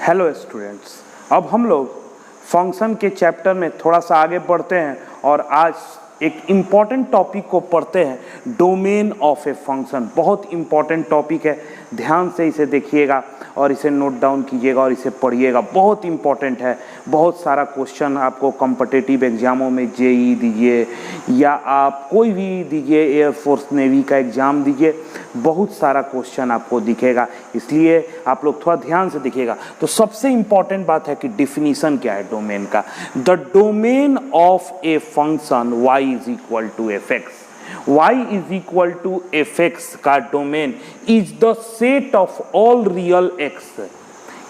Hello students, अब हम लोग फंक्शन के चैप्टर में थोड़ा सा आगे बढ़ते हैं और आज एक इम्पॉर्टेंट टॉपिक को पढ़ते हैं, डोमेन ऑफ ए फंक्शन। बहुत इम्पॉर्टेंट टॉपिक है, ध्यान से इसे देखिएगा और इसे नोट डाउन कीजिएगा और इसे पढ़िएगा। बहुत इम्पॉर्टेंट है, बहुत सारा क्वेश्चन आपको कॉम्पिटिटिव एग्जामों में जेई दीजिए या आप कोई भी दीजिए, एयरफोर्स नेवी का एग्ज़ाम दीजिए, बहुत सारा क्वेश्चन आपको दिखेगा, इसलिए आप लोग थोड़ा ध्यान से देखिएगा। तो सबसे इम्पॉर्टेंट बात है कि डिफिनीशन क्या है डोमेन का। The domain of a function y is equal to f x, y is equal to f x का domain is the set of all real x।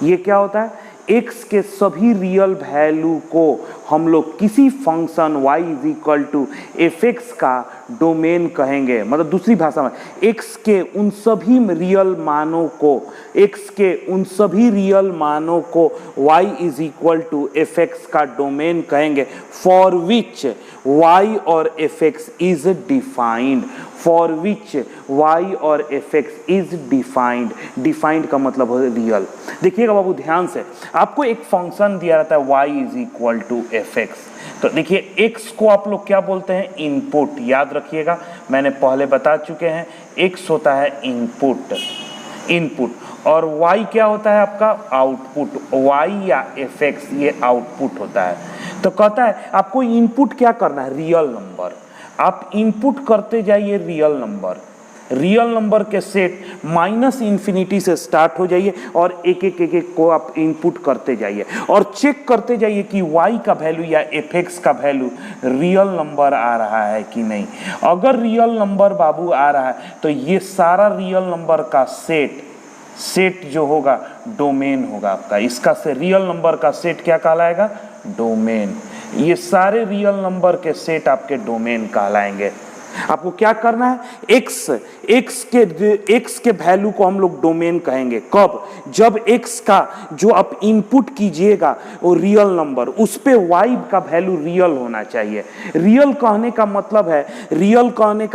ये क्या होता है? x के सभी रियल वैल्यू को हम लोग किसी function y is equal to f x का डोमेन कहेंगे। मतलब दूसरी भाषा में x के उन सभी रियल मानों को, x के उन सभी रियल मानों को y is equal to f x का डोमेन कहेंगे, फॉर विच y और f x is defined. For which y और f x is defined. Defined का मतलब है रियल। देखिएगा बाबू ध्यान से, आपको एक फंक्शन दिया रहता है y is equal to f x. तो देखिए x को आप लोग क्या बोलते हैं? इनपुट। याद रखिएगा, मैंने पहले बता चुके हैं, x होता है इनपुट, और y क्या होता है आपका? आउटपुट। y या एफ एक्स ये आउटपुट होता है। तो कहता है आपको इनपुट क्या करना है? Real number. आप इनपुट करते जाइए रियल नंबर के सेट माइनस इन्फिनिटी से स्टार्ट हो जाइए और एक एक को आप इनपुट करते जाइए और चेक करते जाइए कि y का वैल्यू या एफ एक्स का वैल्यू रियल नंबर आ रहा है कि नहीं। अगर रियल नंबर बाबू आ रहा है तो ये सारा रियल नंबर का सेट जो होगा डोमेन होगा आपका। इसका से रियल नंबर का सेट क्या कहलाएगा? डोमेन। ये सारे रियल नंबर के सेट आपके डोमेन कहलाएंगे। आपको क्या करना है? x के वैल्यू को हम लोग डोमेन कहेंगे। कब? जब x का जो आप इनपुट कीजिएगा वो रियल नंबर, उस पे y का वैल्यू रियल होना चाहिए। रियल कहने का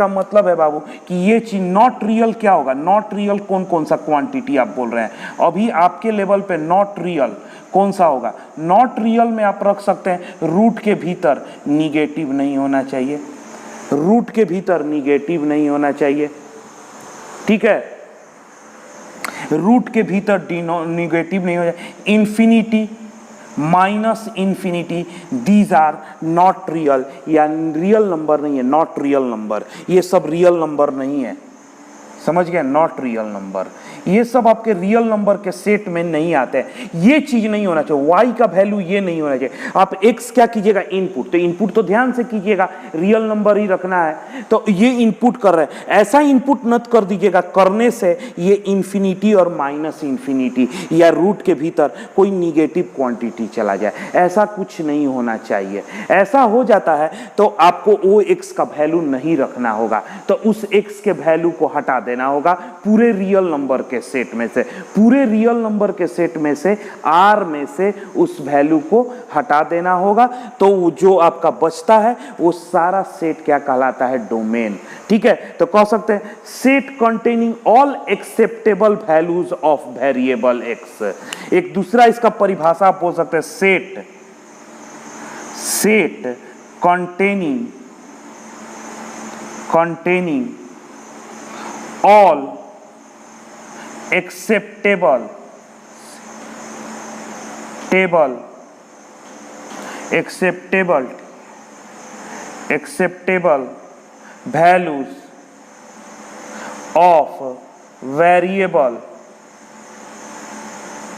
मतलब है बाबू कि ये चीज नॉट रियल क्या होगा? नॉट रियल कौन सा क्वांटिटी आप बोल रहे हैं? अभी आपके लेवल पे नॉट रियल कौन सा होगा? नॉट रियल में आप रख सकते हैं रूट के भीतर निगेटिव नहीं होना चाहिए, रूट के भीतर निगेटिव नहीं होना चाहिए, ठीक है? रूट के भीतर निगेटिव नहीं हो जाए। Infinity, minus infinity, these are not real, या रियल नंबर नहीं है, नॉट रियल नंबर। ये सब रियल नंबर नहीं है, समझ गए? नॉट रियल नंबर, ये सब आपके रियल नंबर के सेट में नहीं आते हैं। ये चीज नहीं होना चाहिए, y का वैल्यू ये नहीं होना चाहिए। आप x क्या कीजिएगा? इनपुट। तो इनपुट तो ध्यान से कीजिएगा, रियल नंबर ही रखना है। तो ये इनपुट कर रहे हैं, ऐसा इनपुट मत कर दीजिएगा करने से ये इंफिनिटी और माइनस इंफिनिटी या रूट के भीतर कोई निगेटिव क्वांटिटी चला जाए, ऐसा कुछ नहीं होना चाहिए। ऐसा हो जाता है तो आपको वो x का वैल्यू नहीं रखना होगा, तो उस x के वैल्यू को हटा देना होगा पूरे रियल नंबर के सेट में से। पूरे रियल नंबर के सेट में से R में से उस वैल्यू को हटा देना होगा, तो जो आपका बचता है वो सारा सेट क्या कहलाता है? डोमेन। ठीक है? तो कह सकते हैं set containing all acceptable values of variable x। एक दूसरा इसका परिभाषा आप बोल सकते हैं set containing all acceptable values of variable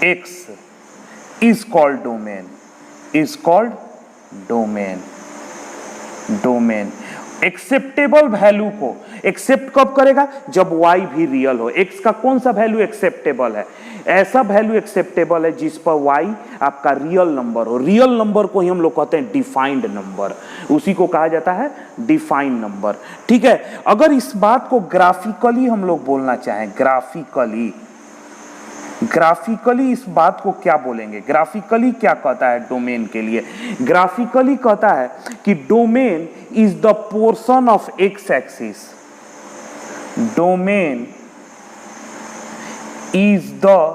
x is called domain। Acceptable value को एक्सेप्ट कब करेगा? जब y भी रियल हो। x का कौन सा वैल्यू एक्सेप्टेबल है? ऐसा वैल्यू एक्सेप्टेबल है जिस पर y आपका रियल नंबर हो। रियल नंबर को ही हम लोग कहते हैं डिफाइंड नंबर, उसी को कहा जाता है डिफाइंड नंबर। ठीक है? अगर इस बात को ग्राफिकली हम लोग बोलना चाहें, ग्राफिकली इस बात को क्या बोलेंगे? ग्राफिकली क्या कहता है डोमेन के लिए? ग्राफिकली कहता है कि domain is the portion of x axis. Domain is the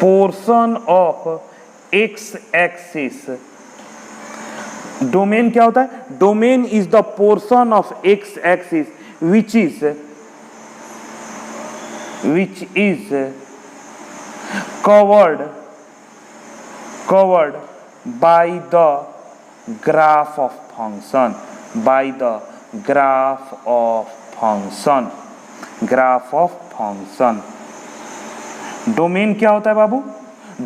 portion of x axis. Domain क्या होता है? Domain is the portion of x axis which is covered by the graph of function, graph of function। Domain क्या होता है बाबू?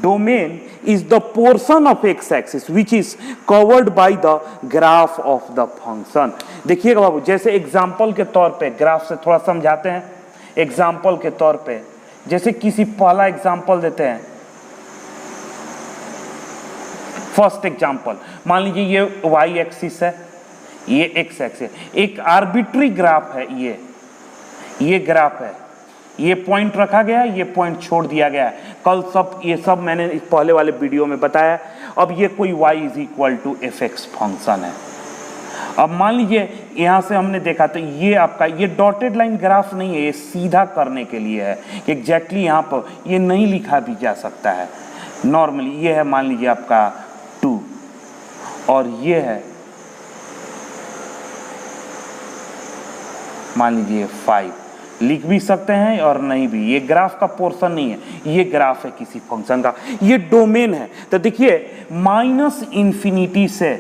Domain is the portion of x axis which is covered by the graph of the function। देखिएगा बाबू, जैसे example के तौर पे graph से थोड़ा समझाते हैं। एग्जाम्पल के तौर पे जैसे किसी पहला एग्जाम्पल देते हैं, फर्स्ट एग्जाम्पल मान लीजिए ये y एक्सिस है, ये x एक्सिस, एक आर्बिट्री ग्राफ है, ये ग्राफ है, ये पॉइंट रखा गया है, ये पॉइंट छोड़ दिया गया है। कल ये सब मैंने इस पहले वाले वीडियो में बताया। अब ये कोई y is equal to f x function है। अब मान लीजिए यहाँ से हमने देखा तो ये आपका ये डॉटेड लाइन ग्राफ नहीं है, ये सीधा करने के लिए है। एग्जैक्टली यहाँ पर ये नहीं लिखा भी जा सकता है। नॉर्मली ये है मान लीजिए आपका 2 और ये है मान लीजिए 5, लिख भी सकते हैं और नहीं भी। ये ग्राफ का पोर्शन नहीं है, ये ग्राफ है किसी फंक्शन का, ये डोमेन है। तो देखिए माइनस इंफिनिटी से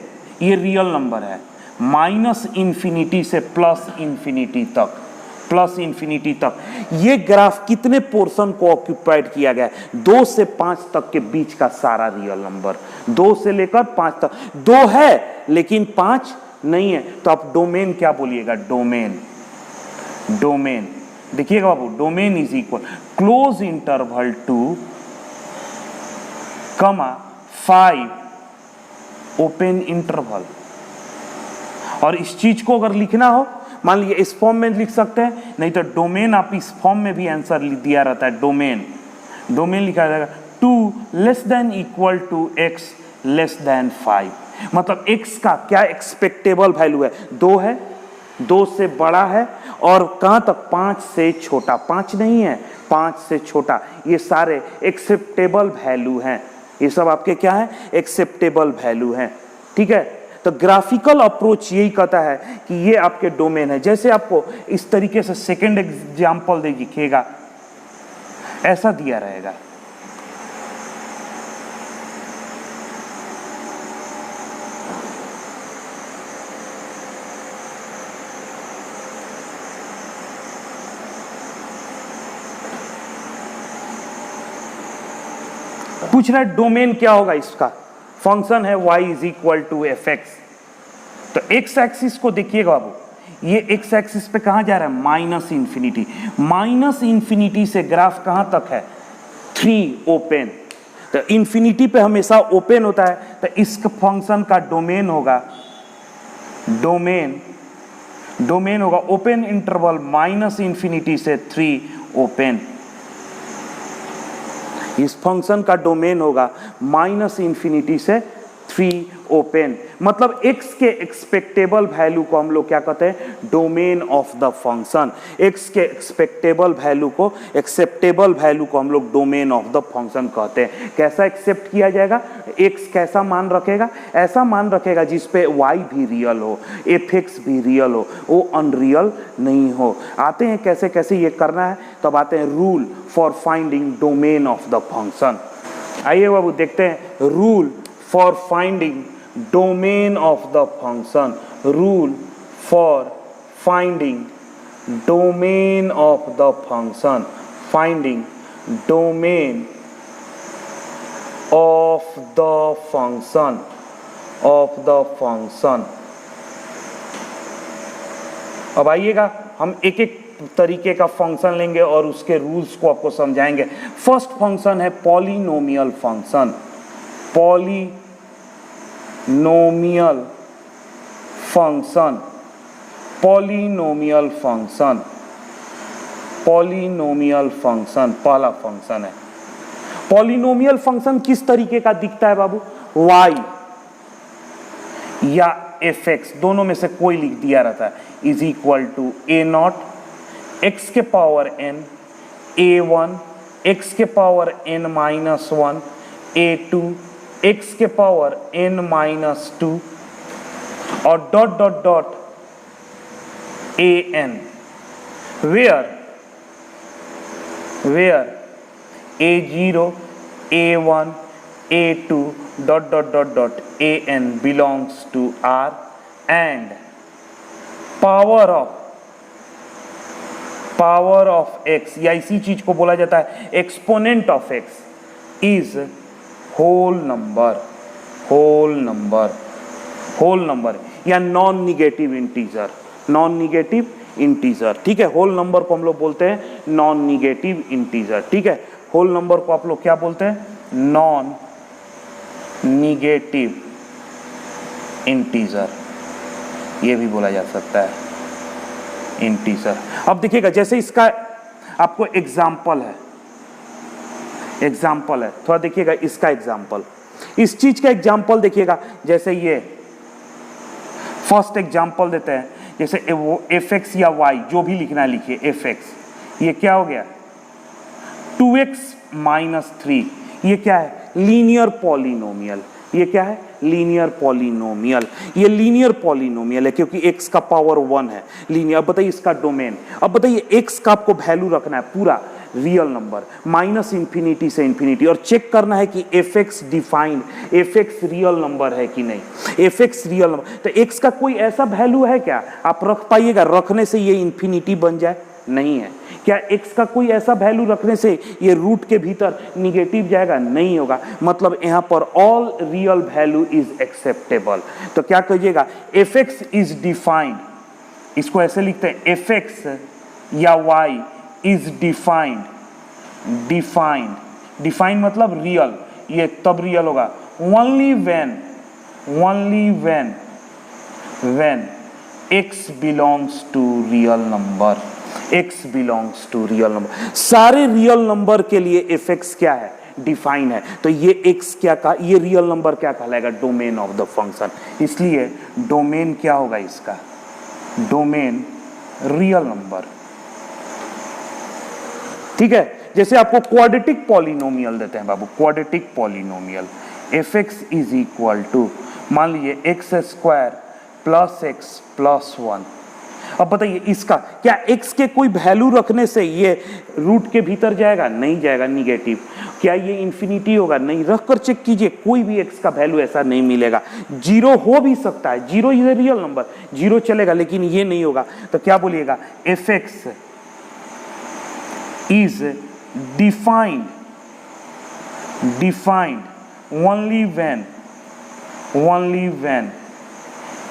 ये रियल नंबर है, माइनस इंफिनिटी से प्लस इंफिनिटी तक ये ग्राफ कितने पोर्शन को ऑक्यूपाइड किया गया है? 2 से 5 तक के बीच का सारा रियल नंबर, 2 से लेकर 5 तक। 2 है लेकिन 5 नहीं है, तो आप डोमेन क्या बोलिएगा? डोमेन देखिएगा बाबू, domain is equal close interval 2, 5 open interval. और इस चीज को अगर लिखना हो मान लीजिए इस फॉर्म में लिख सकते हैं, नहीं तो डोमेन आप इस फॉर्म में भी आंसर दिया रहता है। डोमेन लिखा जाएगा 2 less than equal to x less than 5। मतलब x का क्या एक्सपेक्टेबल वैल्यू है? 2 है, 2 से बड़ा है और कहां तक? 5 से छोटा। 5 नहीं है, 5 से छोटा। ये सारे एक्सेप्टेबल वैल्यू हैं। ये सब आपके क्या है? एक्सेप्टेबल वैल्यू हैं। ठीक है, तो ग्राफिकल अप्रोच यही कहता है कि ये आपके डोमेन है। जैसे आपको इस तरीके से सेकेंड एग्जाम्पल देखिएगा, ऐसा दिया रहेगा। पूछ रहा है डोमेन क्या होगा इसका? फंक्शन है y is equal to f x. तो एक्स एक्सिस को देखिएगा बाबू, ये एक्स एक्सिस पे कहां जा रहा है? माइनस इंफिनिटी से ग्राफ कहां तक है? 3 ओपन। तो इंफिनिटी पे हमेशा ओपन होता है, तो इस फंक्शन का डोमेन होगा ओपन इंटरवल माइनस इंफिनिटी से 3 ओपन। इस फंक्शन का डोमेन होगा माइनस इंफिनिटी से 3 ओपन। मतलब x के एक्सपेक्टेबल वैल्यू को हम लोग क्या कहते हैं? Domain of the function. x के एक्सपेक्टेबल वैल्यू को, एक्सेप्टेबल वैल्यू को हम लोग डोमेन ऑफ द फंक्शन कहते हैं। कैसा एक्सेप्ट किया जाएगा? x कैसा मान रखेगा? ऐसा मान रखेगा जिस पे y भी रियल हो, fx भी रियल हो, वो अनरियल नहीं हो। आते हैं कैसे कैसे ये करना है, तब आते हैं rule for finding domain of the function. आइए बाबू देखते हैं rule for finding domain of the function। rule for finding domain of the function, finding domain of the function। अब आइएगा हम एक एक तरीके का फंक्शन लेंगे और उसके रूल्स को आपको समझाएंगे। फर्स्ट फंक्शन है पॉलिनोमियल फंक्शन। पॉलिनोमियल फंक्शन पहला फंक्शन है। पॉलिनोमियल फंक्शन किस तरीके का दिखता है बाबू? y या fx दोनों में से कोई लिख दिया रहता है, is equal to a not x के पावर n a1 x के power n minus 1, a2 x के पावर n माइनस 2 और dot dot dot an where a0 a1 a2 dot dot dot dot an belongs to R and power of x या इसी चीज को बोला जाता है exponent of x is whole number या नॉन निगेटिव इंटीजर, ठीक है। होल नंबर को हम लोग बोलते हैं नॉन निगेटिव इंटीजर, ठीक है। होल नंबर को आप लोग क्या बोलते हैं? नॉन निगेटिव इंटीजर, ये भी बोला जा सकता है इंटीजर। अब देखिएगा जैसे इसका आपको एग्जाम्पल है, थोड़ा देखिएगा इसका एग्जाम्पल, इस चीज का एग्जाम्पल देखिएगा। जैसे ये फर्स्ट एग्जाम्पल देते हैं, जैसे वो fx या y जो भी लिखना है लिखिए fx, ये क्या हो गया 2x माइनस 3, ये क्या है? Linear polynomial. ये क्या है? Linear polynomial. ये लीनियर पॉलिनोमियल है क्योंकि x का पावर 1 है, लीनियर। अब बताइए इसका डोमेन, अब बताइए x का आपको वैल्यू रखना है पूरा रियल नंबर माइनस इंफिनिटी से इंफिनिटी, और चेक करना है कि fx defined, fx real number है कि नहीं। fx रियल नंबर, तो x का कोई ऐसा वैल्यू है क्या आप रख पाइएगा रखने से ये इंफिनिटी बन जाए? नहीं है। क्या x का कोई ऐसा वैल्यू रखने से ये रूट के भीतर निगेटिव जाएगा? नहीं होगा। मतलब यहां पर all real value is acceptable. तो क्या कहिएगा? fx इज डिफाइंड, इसको ऐसे लिखते हैं fx या y इज डिफाइंड मतलब रियल, ये तब रियल होगा only when x belongs to real number, सारे रियल नंबर के लिए fx क्या है? डिफाइन है। तो ये x क्या का, ये रियल नंबर क्या कहलाएगा? Domain of the function. इसलिए डोमेन क्या होगा इसका? डोमेन रियल नंबर, ठीक है। जैसे आपको क्वाड्रेटिक पॉलिनोमियल देते हैं बाबू, quadratic polynomial fx is equal to, मान लीजिए x square plus x plus 1। अब बताइए इसका क्या x के कोई वैल्यू रखने से ये रूट के भीतर जाएगा? नहीं जाएगा, निगेटिव। क्या ये इंफिनिटी होगा? नहीं। रख कर चेक कीजिए, कोई भी x का वैल्यू ऐसा नहीं मिलेगा। जीरो हो भी सकता है, zero is a real number, zero चलेगा, लेकिन ये नहीं होगा। तो क्या बोलिएगा? fx is defined only when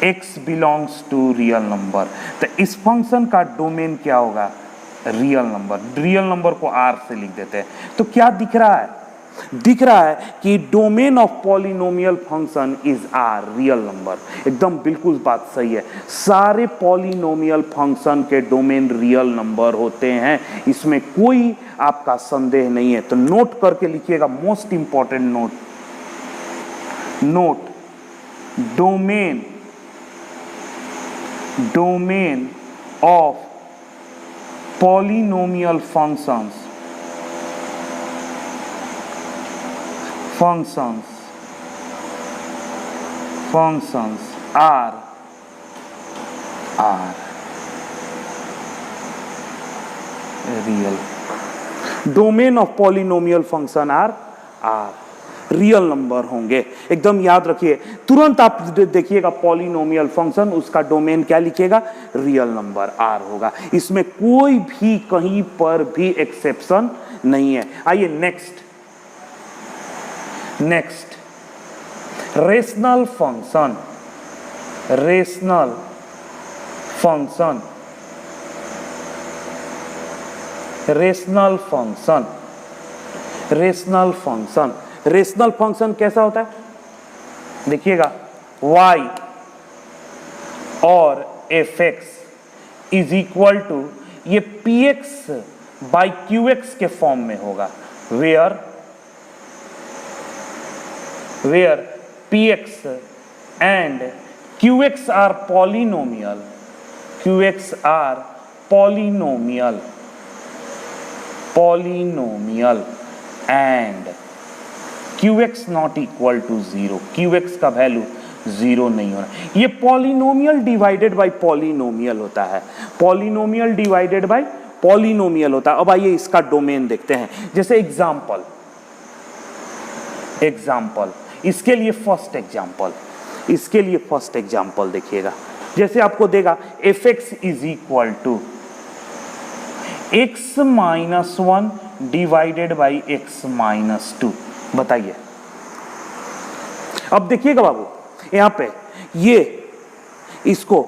x belongs to real number। तो इस फंक्शन का डोमेन क्या होगा? Real number. रियल नंबर को r से लिख देते हैं। तो क्या दिख रहा है? दिख रहा है कि domain of polynomial function is R, real number. एकदम बिल्कुल बात सही है, सारे पॉलिनोमियल फंक्शन के डोमेन रियल नंबर होते हैं, इसमें कोई आपका संदेह नहीं है। तो नोट करके लिखिएगा, most important note, domain of polynomial functions are real। Domain of polynomial function are real number होंगे। एकदम याद रखिए, तुरंत आप देखिएगा पॉलिनोमियल फंक्शन, उसका डोमेन क्या लिखिएगा? रियल नंबर आर होगा। इसमें कोई भी कहीं पर भी एक्सेप्शन नहीं है। आइए next, rational function rational function कैसा होता है? देखिएगा, y और fx इज इक्वल टू, ये px बाई qx के फॉर्म में होगा, where px and qx are polynomial, polynomial and QX not equal to 0, QX का वैल्यू 0 नहीं होना। ये पॉलिनोमियल डिवाइडेड बाय पॉलिनोमियल होता है, पॉलिनोमियल डिवाइडेड बाय पॉलिनोमियल होता है। अब आइए इसका डोमेन देखते हैं। जैसे एग्जाम्पल, इसके लिए फर्स्ट एग्जाम्पल देखिएगा। जैसे आपको देगा fx is equal to x minus 1 divided by x minus 2। बताइए, अब देखिएगा बाबू, यहां पे ये इसको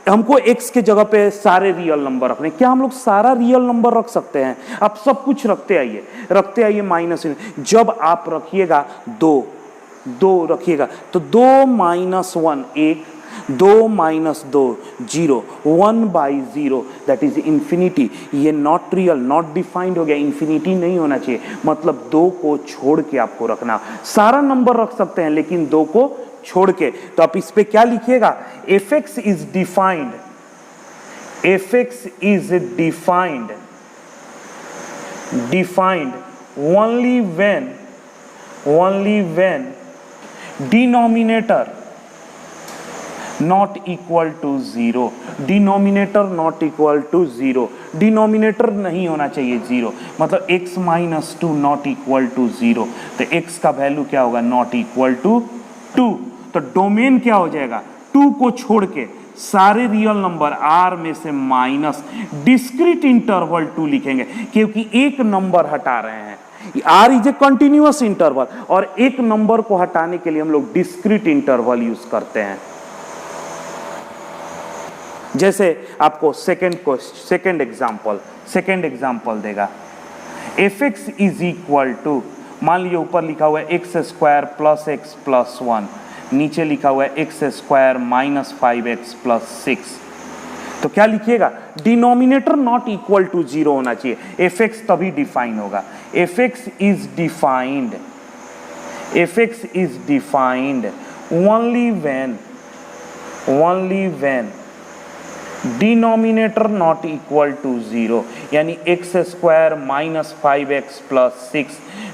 हमको x के जगह पे सारे रियल नंबर रखने। क्या हम लोग सारा रियल नंबर रख सकते हैं? आप सब कुछ रखते आइए माइनस। जब आप रखिएगा 2 रखिएगा तो 2 minus 1 1, 2 minus 2 0, 1 by 0 that is infinity. ये नॉट रियल, नॉट डिफाइंड हो गया, इंफिनिटी नहीं होना चाहिए। मतलब 2 को छोड़ के आपको रखना। सारा नंबर रख सकते हैं लेकिन 2 को छोड़ के। तो आप इस पे क्या लिखिएगा? fx is defined only when denominator not equal to 0, denominator not equal to 0, denominator नहीं होना चाहिए 0। मतलब x minus 2 not equal to 0, तो x का वैल्यू क्या होगा? Not equal to 2। तो डोमेन क्या हो जाएगा? 2 को छोड़ के सारे रियल नंबर r में से माइनस डिस्क्रीट इंटरवल 2 लिखेंगे, क्योंकि एक नंबर हटा रहे हैं। r is a continuous interval और एक नंबर को हटाने के लिए हम लोग डिस्क्रीट इंटरवल यूज करते हैं। जैसे आपको सेकेंड एग्जाम्पल देगा, fx इज इक्वल टू, मान लीजिए ऊपर लिखा हुआ है x square plus x plus 1, नीचे लिखा हुआ है x square minus 5x plus 6। तो क्या लिखिएगा? डिनोमिनेटर नॉट इक्वल टू 0 होना चाहिए, fx तभी डिफाइन होगा। fx is defined only when denominator not equal to 0, यानी x square minus 5x plus 6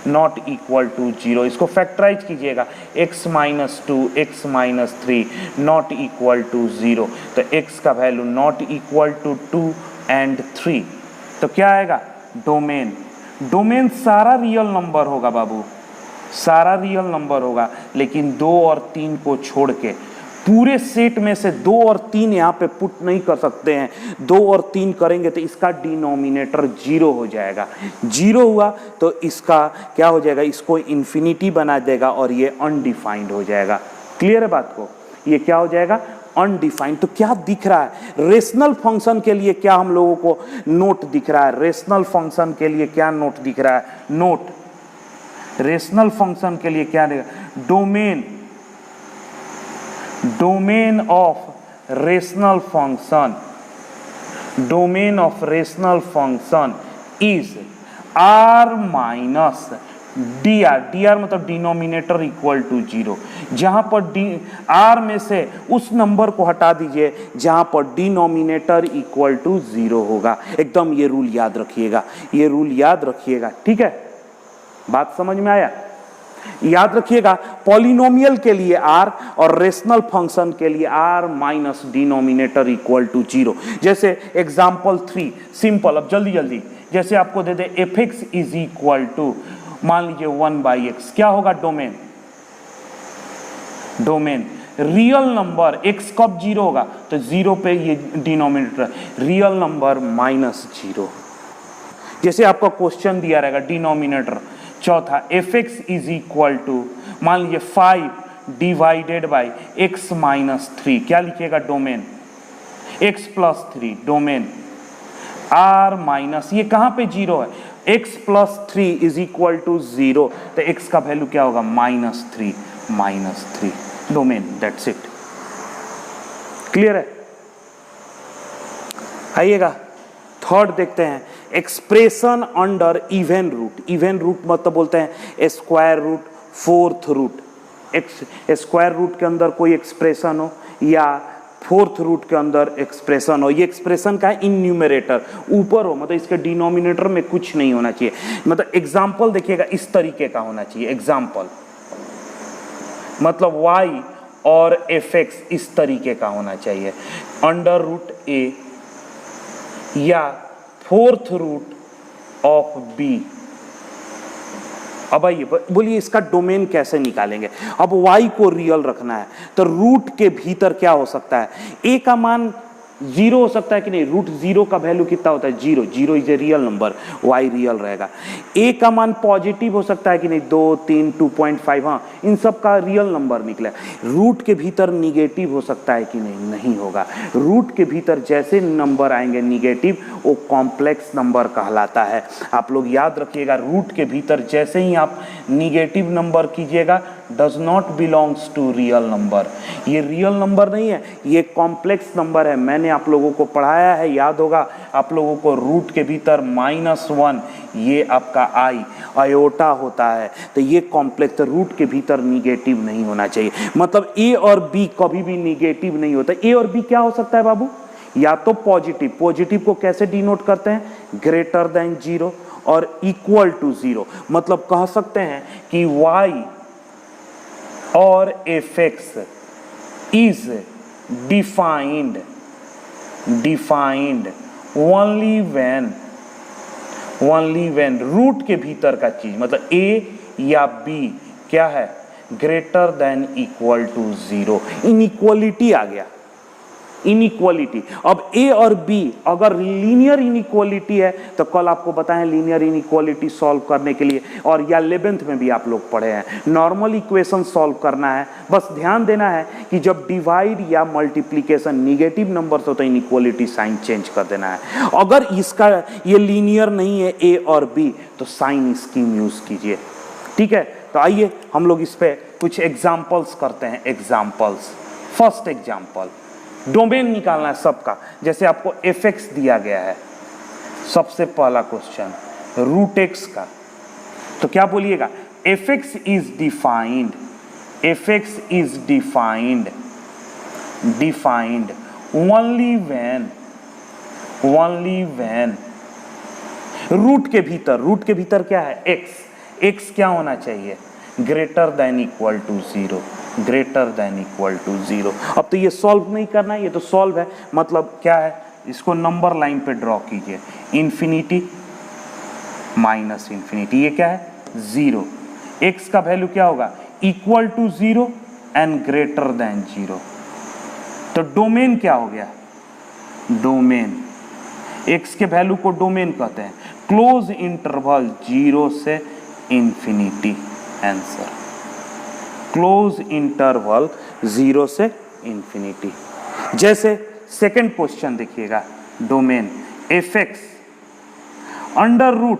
not equal to 0। इसको फैक्टराइज कीजिएगा, x minus 2 x minus 3 not equal to 0। तो x का value not equal to 2 and 3। तो क्या आएगा? Domain सारा real number होगा बाबू, सारा रियल नंबर होगा, लेकिन 2 और 3 को छोड़ के पूरे सेट में से 2 और 3 यहाँ पे पुट नहीं कर सकते हैं। 2 और 3 करेंगे तो इसका डिनोमिनेटर 0 हो जाएगा। 0 हुआ तो इसका क्या हो जाएगा? इसको इन्फिनिटी बना देगा और ये अनडिफाइंड हो जाएगा। क्लियर है बात को? ये क्या हो जाएगा? अनडिफाइंड। तो क्या दिख रहा है? रेशनल फंक्शन के लिए क्या हम लोगों को नोट दिख रहा है? रेशनल फंक्शन के लिए क्या नोट दिख रहा है? रेशनल फंक्शन के लिए क्या देगा? Domain of rational function is r minus dr मतलब डिनोमिनेटर इक्वल टू 0। जहां पर r में से उस नंबर को हटा दीजिए जहां पर डिनोमिनेटर इक्वल टू 0 होगा। एकदम ये रूल याद रखिएगा, ठीक है? बात समझ में आया? याद रखिएगा, पॉलिनोमियल के लिए r और रेशनल फंक्शन के लिए r minus denominator equal to 0। जैसे एग्जाम्पल 3 सिंपल, अब जल्दी जैसे आपको दे दे fx इज इक्वल टू, मान लीजिए 1 बाई x। क्या होगा? डोमेन रियल नंबर x कब 0 होगा? तो 0 पे ये डिनोमिनेटर, रियल नंबर माइनस 0। जैसे आपका क्वेश्चन दिया रहेगा डिनोमिनेटर चौथा, fx इज इक्वल टू, मान लीजिए 5 डिवाइडेड बाई x माइनस 3। क्या लिखिएगा? Domain x plus 3, domain r minus, ये कहाँ पे 0 है? x plus 3 is equal to 0, तो x का वैल्यू क्या होगा? Minus 3, domain, that's it. Clear है? आइएगा थर्ड देखते हैं, एक्सप्रेशन अंडर इवन रूट मतलब बोलते हैं square root, fourth root. Square root के अंदर कोई एक्सप्रेशन हो या फोर्थ रूट के अंदर एक्सप्रेशन हो, ये एक्सप्रेशन का है इन न्यूमरेटर ऊपर हो, मतलब इसके डिनोमिनेटर में कुछ नहीं होना चाहिए। मतलब एग्जाम्पल देखिएगा इस तरीके का होना चाहिए, एग्जाम्पल मतलब y और fx इस तरीके का होना चाहिए, अंडर रूट a या फोर्थ रूट ऑफ b। अब आइए बोलिए इसका डोमेन कैसे निकालेंगे। अब y को रियल रखना है तो रूट के भीतर क्या हो सकता है, a का मान 0 हो सकता है कि नहीं, रूट 0 का वैल्यू कितना होता है 0, 0 is a real number, y real रहेगा। a का मान पॉजिटिव हो सकता है कि नहीं, 2, 3, 2.5, हाँ इन सब का रियल नंबर निकला। रूट के भीतर निगेटिव हो सकता है कि नहीं, नहीं होगा। रूट के भीतर जैसे नंबर आएंगे निगेटिव वो कॉम्प्लेक्स नंबर कहलाता है। आप लोग याद रखिएगा, रूट के भीतर जैसे ही आप निगेटिव नंबर कीजिएगा does not belongs to real number, ये रियल नंबर नहीं है, ये कॉम्प्लेक्स नंबर है। मैंने आप लोगों को पढ़ाया है, याद होगा आप लोगों को, रूट के भीतर -1 ये आपका आई आयोटा होता है, तो ये कॉम्प्लेक्स, रूट के भीतर निगेटिव नहीं होना चाहिए। मतलब ए और बी कभी भी निगेटिव नहीं होता। ए और बी क्या हो सकता है बाबू, या तो पॉजिटिव, पॉजिटिव को कैसे डिनोट करते हैं, ग्रेटर देन 0 और इक्वल टू 0। मतलब कह सकते हैं कि y और fx is defined only when root के भीतर का चीज मतलब a या b क्या है, greater than equal to 0। Inequality आ गया, इनइक्वालिटी। अब a और b अगर लीनियर इनइक्वालिटी है तो कल आपको बताएं लीनियर इनइक्वालिटी सॉल्व करने के लिए, और या 11th में भी आप लोग पढ़े हैं, नॉर्मल इक्वेशन सॉल्व करना है। बस ध्यान देना है कि जब डिवाइड या मल्टीप्लिकेशन निगेटिव नंबर से तो इनइक्वालिटी साइन चेंज कर देना है। अगर इसका ये लीनियर नहीं है a और b तो साइन स्कीम यूज कीजिए, ठीक है। तो आइए हम लोग इस पे कुछ एग्जाम्पल्स करते हैं। एग्जाम्पल्स, फर्स्ट एग्जाम्पल, डोमेन निकालना है सबका। जैसे आपको fx दिया गया है, सबसे पहला क्वेश्चन रूट x का, तो क्या बोलिएगा, fx is defined, fx is defined only when root के भीतर क्या है, x क्या होना चाहिए, greater than equal to 0, greater than equal to 0। अब तो ये सॉल्व नहीं करना है, ये तो सॉल्व है। मतलब क्या है, इसको नंबर लाइन पे ड्रॉ कीजिए, इन्फिनिटी माइनस इन्फिनिटी, ये क्या है 0। x का वैल्यू क्या होगा, equal to 0 and greater than 0। तो डोमेन क्या हो गया, डोमेन x के वैल्यू को डोमेन कहते हैं, क्लोज इंटरवल 0 से इन्फिनिटी। आंसर क्लोज इंटरवल 0 से इन्फिनिटी। जैसे सेकंड क्वेश्चन देखिएगा, domain fx under root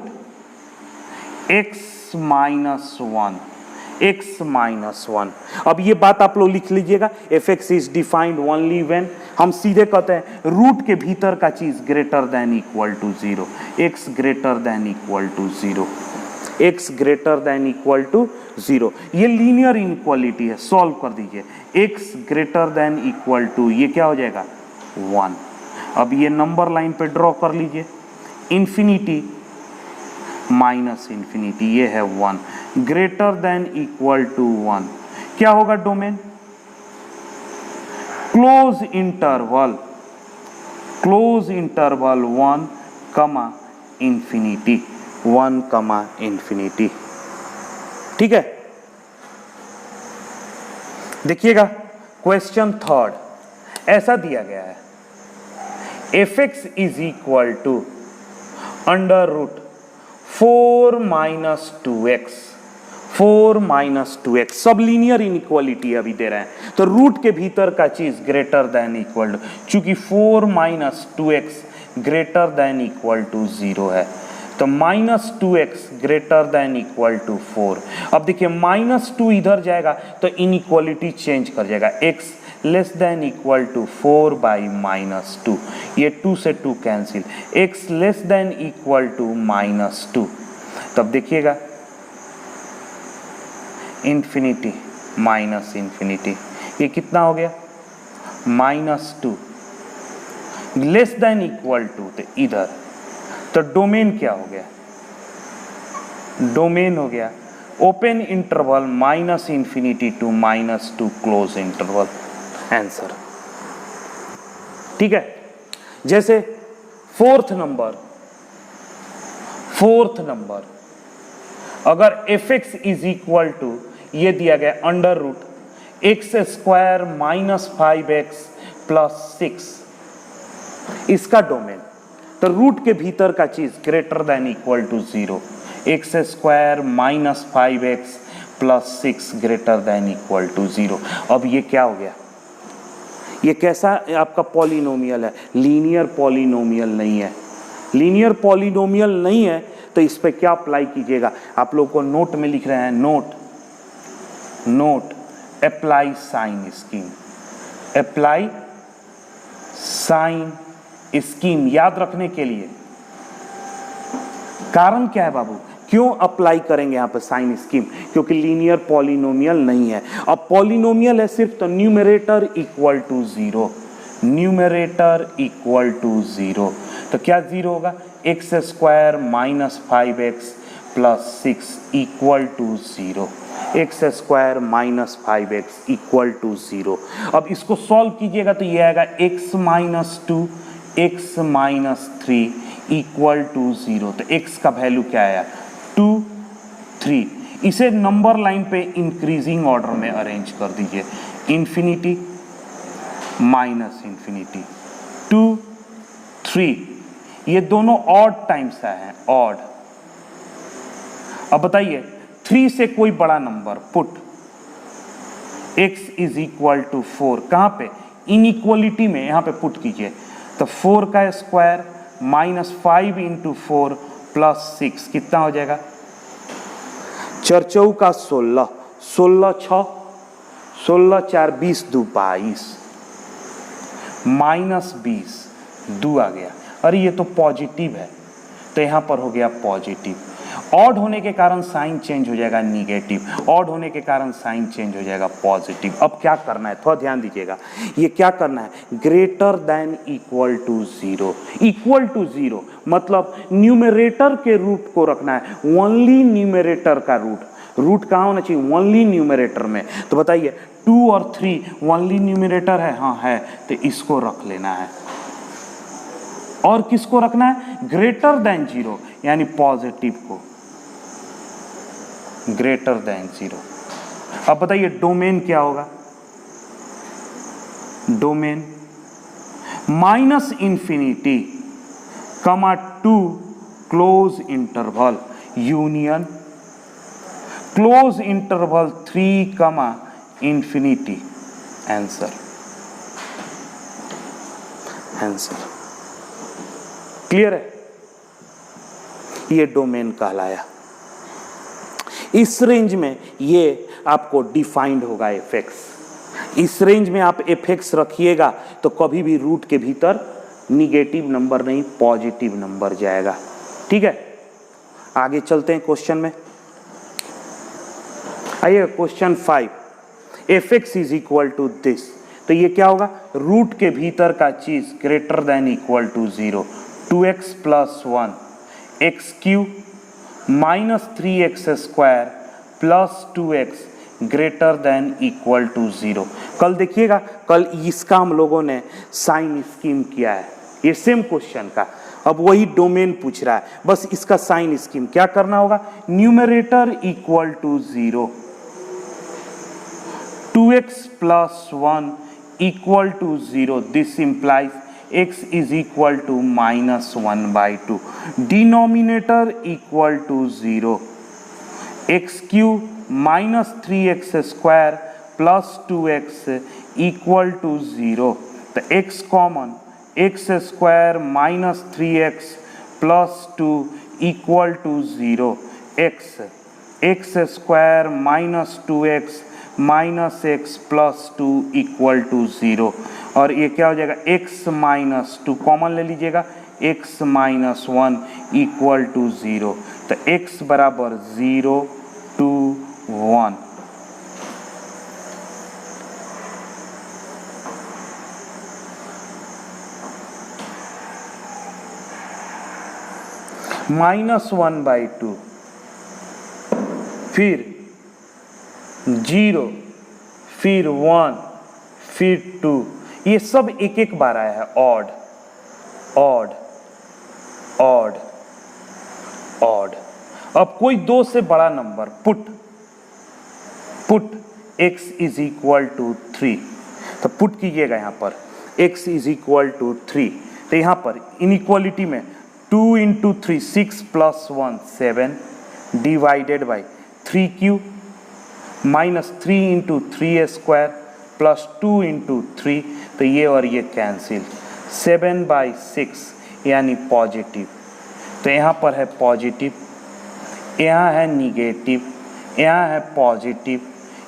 x minus 1। अब ये बात आप लोग लिख लीजिएगा, fx is defined only when, हम सीधे कहते हैं रूट के भीतर का चीज greater than equal to 0, x greater than equal to 0, x greater than equal to 0। ये लीनियर इनइक्वालिटी है, सॉल्व कर दीजिए, x greater than equal to, ये क्या हो जाएगा 1। अब ये नंबर लाइन पे ड्रॉ कर लीजिए, इन्फिनिटी माइनस इन्फिनिटी, ये है 1, ग्रेटर देन इक्वल टू 1। क्या होगा डोमेन, क्लोज इंटरवल 1 कमा इन्फिनिटी, 1 कमा इन्फिनिटी, ठीक है। देखिएगा क्वेश्चन थर्ड, ऐसा दिया गया है, fx is equal to under root 4 minus 2x, सब लीनियर इनइक्वालिटी अभी दे रहे हैं, तो रूट के भीतर का चीज ग्रेटर देन इक्वल टू, चूंकि 4 minus 2x greater than equal to 0 है, तो -2x greater than equal to 4। अब देखिए -2 इधर जाएगा तो इनइक्वालिटी चेंज कर जाएगा, x less than equal to 4 by -2, ये 2 से 2 cancel, x less than equal to -2। तब देखिएगा इन्फिनिटी माइनस इन्फिनिटी, ये कितना हो गया -2 लेस देन इक्वल टू, तो इधर, तो डोमेन क्या हो गया? डोमेन हो गया open interval -∞ to -2 close interval. Answer ठीक है। जैसे फोर्थ नंबर अगर fx इज इक्वल टू, ये दिया गया √x² - 5x + 6, इसका डोमेन, तो रूट के भीतर का चीज greater than equal to 0, x² - 5x + 6 greater than equal to 0। अब ये क्या हो गया? ये कैसा आपका पॉलिनोमियल है? लीनियर पॉलिनोमियल नहीं है। लीनियर पॉलिनोमियल नहीं है तो इस पे क्या अप्लाई कीजिएगा? आप लोग को नोट में लिख रहे हैं, note apply sign scheme, apply sign scheme याद रखने के लिए। कारण क्या है बाबू? क्यों अप्लाई करेंगे यहाँ पे साइन स्कीम? क्योंकि लीनियर पॉलिनोमियल नहीं है। अब पॉलिनोमियल है सिर्फ तो numerator equal to 0, numerator equal to 0, तो क्या 0 होगा? x² - 5x + 6 equal to 0, x² - 5x equal to 0। अब इसको सॉल्व कीजिएगा तो ये आएगा x - 2 x - 3 इक्वल टू 0, तो x का वैल्यू क्या आया? 2 3। इसे नंबर लाइन पे इंक्रीजिंग ऑर्डर में अरेंज कर दीजिए, इन्फिनिटी -∞, 2 3, ये दोनों ऑड टाइम्स आए हैं, ऑड। अब बताइए 3 से कोई बड़ा number put x is equal to 4, कहां पे? इनइक्वलिटी में, यहां पे पुट कीजिए, तो 4 का स्क्वायर -5 × 4 + 6 कितना हो जाएगा? 4 चौका 16, 16 6, 16 4 20 2 22, -20 2 आ गया। अरे ये तो पॉजिटिव है, तो यहां पर हो गया पॉजिटिव। ऑड होने के कारण साइन चेंज हो जाएगा निगेटिव, ऑड होने के कारण साइन चेंज हो जाएगा पॉजिटिव। अब क्या करना है, थोड़ा ध्यान दीजिएगा, ये क्या करना है? Greater than equal to 0, equal to 0 मतलब न्यूमरेटर के रूट को रखना है, ओनली न्यूमरेटर का रूट कहाँ होना चाहिए? ओनली न्यूमरेटर में। तो बताइए 2 और 3 ओनली न्यूमरेटर है? हाँ है, तो इसको रख लेना है। और किसको रखना है? ग्रेटर देन 0 यानी पॉजिटिव को, ग्रेटर देन 0। अब बताइए डोमेन क्या होगा? Domain -∞, 2 close interval union close interval 3, ∞। Answer clear है? ये डोमेन कहलाया। इस रेंज में ये आपको डिफाइंड होगा fx। इस रेंज में आप fx रखिएगा तो कभी भी रूट के भीतर निगेटिव नंबर नहीं, पॉजिटिव नंबर जाएगा। ठीक है, आगे चलते हैं क्वेश्चन में। आइए question 5, fx is equal to this, तो ये क्या होगा? रूट के भीतर का चीज greater than equal to 0, 2x + 1 x³ -3x² + 2x greater than equal to 0। कल देखिएगा, कल इसका हम लोगों ने साइन स्कीम किया है, ये सेम क्वेश्चन का। अब वही डोमेन पूछ रहा है, बस इसका साइन स्कीम क्या करना होगा? Numerator equal to 0, 2x + 1 equal to 0, this implies x is equal to -1/2, denominator equal to 0, x³ -3x² + 2x equal to 0, तो x common, x² - 3x + 2 equal to 0, x² - 2x -x + 2 equal to 0, और ये क्या हो जाएगा? x - 2 common ले लीजिएगा, x - 1 equal to 0, तो x बराबर 0 2 1। -1/2, फिर 0, फिर 1, फिर 2, ये सब एक एक बार आया है। Odd odd odd odd. अब कोई दो से बड़ा number put x is equal to 3, तो पुट कीजिएगा यहाँ पर x इज इक्वल टू 3। तो यहाँ पर इनइक्वालिटी में 2 into 3 6 plus 1 7 divided by 3 minus 3 into 3 square plus 2 into 3, तो ये और ये कैंसिल, 7/6 यानी पॉजिटिव। तो यहाँ पर है पॉजिटिव, यहाँ है निगेटिव, यहाँ है पॉजिटिव,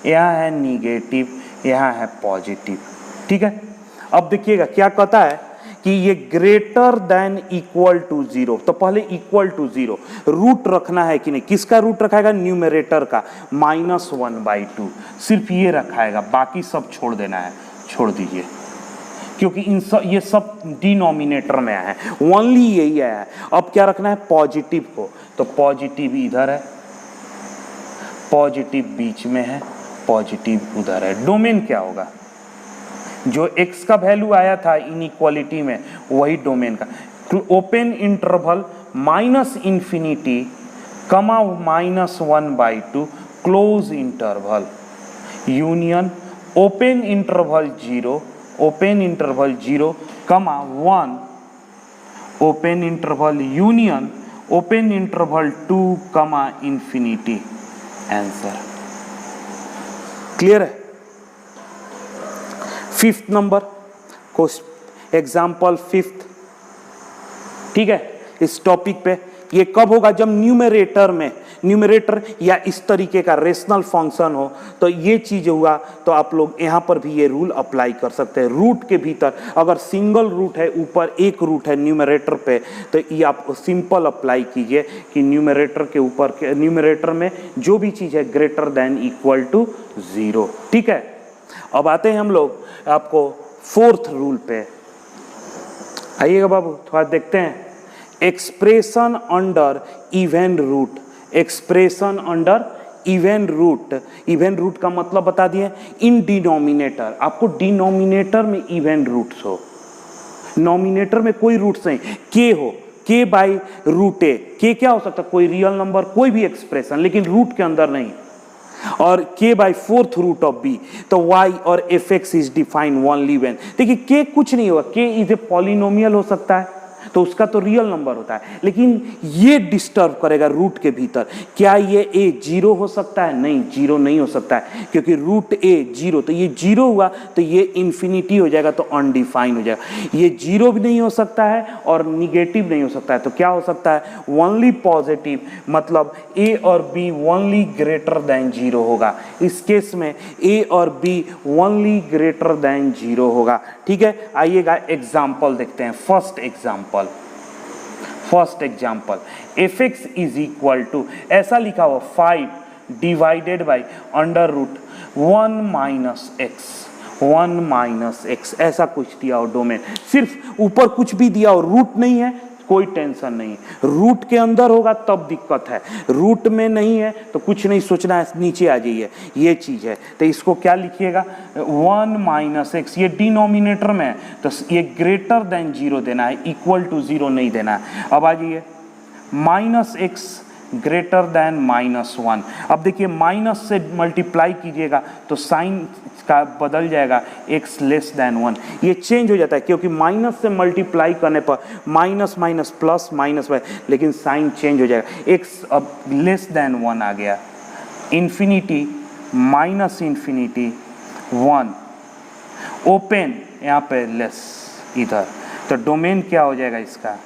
यहाँ है निगेटिव, यहाँ है पॉजिटिव। ठीक है, अब देखिएगा क्या कहता है कि ये ग्रेटर देन इक्वल टू 0, तो पहले इक्वल टू 0 रूट रखना है कि नहीं, किसका रूट रखाएगा, न्यूमरेटर का, -1/2 सिर्फ ये रखाएगा, बाकी सब छोड़ देना है, छोड़ दीजिए, क्योंकि ये सब डिनोमिनेटर में आया है, ओनली यही आया है। अब क्या रखना है, पॉजिटिव को, तो पॉजिटिव इधर है, पॉजिटिव बीच में है, पॉजिटिव उधर है। डोमेन क्या होगा, जो x का वैल्यू आया था इनइक्वालिटी में वही डोमेन का। Open interval -∞, -1/2, close interval, union open interval 0, open interval 0, 1, open interval union open interval 2, ∞। Answer clear है। 5th नंबर एग्जाम्पल 5th, ठीक है, इस टॉपिक पे ये कब होगा, जब न्यूमरेटर या इस तरीके का रेशनल फंक्शन हो, तो ये चीज हुआ, तो आप लोग यहाँ पर भी ये रूल अप्लाई कर सकते हैं। रूट के भीतर अगर सिंगल रूट है, ऊपर एक रूट है न्यूमरेटर पे, तो ये आप सिंपल अप्लाई कीजिए कि न्यूमरेटर के ऊपर, न्यूमरेटर में जो भी चीज है ग्रेटर देन इक्वल टू 0। ठीक है, अब आते हैं हम लोग आपको 4th रूल पे। आइएगा बाबू, थोड़ा देखते हैं। Expression under even root, expression under even root, even root का मतलब बता दिए, इन डिनोमिनेटर, आपको डिनोमिनेटर में इवन रूट्स हो, नॉमिनेटर में कोई रूट्स नहीं, के हो, के बाई रूट ए, के क्या हो सकता है, कोई रियल नंबर, कोई भी एक्सप्रेशन, लेकिन रूट के अंदर नहीं, और k by 4th root of b, तो y और fx is defined only when, देखिए k कुछ नहीं होगा, k इज ए पॉलिनोमियल हो सकता है, तो उसका तो रियल नंबर होता है, लेकिन ये डिस्टर्ब करेगा रूट के भीतर। क्या ये a 0 हो सकता है, नहीं, 0 नहीं हो सकता है, क्योंकि रूट a 0, तो ये 0 हुआ तो ये इन्फिनिटी हो जाएगा, तो अनडिफाइंड हो जाएगा। ये 0 भी नहीं हो सकता है और निगेटिव नहीं हो सकता है, तो क्या हो सकता है, ओनली पॉजिटिव, मतलब a और b ओनली ग्रेटर देन 0 होगा। इस केस में a और b ओनली ग्रेटर देन 0 होगा। ठीक है, आइएगा एग्जाम्पल देखते हैं। First example fx is equal to, ऐसा लिखा हुआ 5 divided by under root 1 - x, ऐसा कुछ दिया हो डोमेन, सिर्फ ऊपर कुछ भी दिया हो, रूट नहीं है, कोई टेंशन नहीं, रूट के अंदर होगा तब दिक्कत है, रूट में नहीं है तो कुछ नहीं सोचना है, नीचे आ जाइए, ये चीज है। तो इसको क्या लिखिएगा, 1 - x, ये डिनोमिनेटर में है, तो ये ग्रेटर देन 0 देना है, इक्वल टू 0 नहीं देना है। अब आ जाइए, -x ग्रेटर देन -1। अब देखिए माइनस से मल्टीप्लाई कीजिएगा तो साइन का बदल जाएगा, x लेस देन 1, ये चेंज हो जाता है, क्योंकि माइनस से मल्टीप्लाई करने पर माइनस माइनस प्लस माइनस, लेकिन साइन चेंज हो जाएगा, x अब लेस देन 1 आ गया, इन्फिनिटी -∞ 1, ओपन यहाँ पे लेस इधर, तो डोमेन क्या हो जाएगा इसका,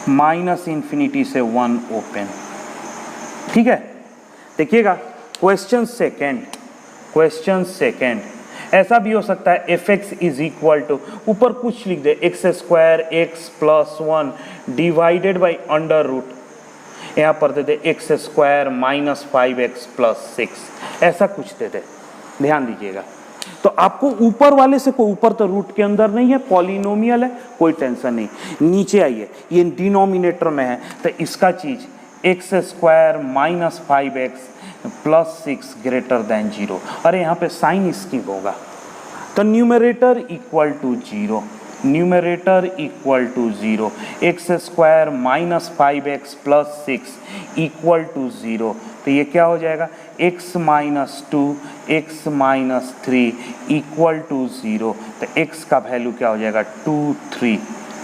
-∞ से 1 ओपन। ठीक है, देखिएगा क्वेश्चन सेकेंड, ऐसा भी हो सकता है fx इज इक्वल टू, ऊपर कुछ लिख दे, x² x plus 1 divided by under root, यहाँ पर दे दे x² -5x प्लस 6, ऐसा कुछ दे दे, ध्यान दीजिएगा। तो आपको ऊपर वाले से कोई, ऊपर तो रूट के अंदर नहीं है, पॉलिनोमियल है, कोई टेंशन नहीं। नीचे आइए, ये डिनोमिनेटर में है तो इसका चीज x square minus 5x plus 6 greater than 0। अरे यहाँ पे साइन स्किप होगा तो numerator equal to 0, numerator equal to 0, x square minus 5x plus 6 equal to 0। तो ये क्या हो जाएगा, x minus 2 x minus 3 equal to 0। तो x का वैल्यू क्या हो जाएगा 2 3।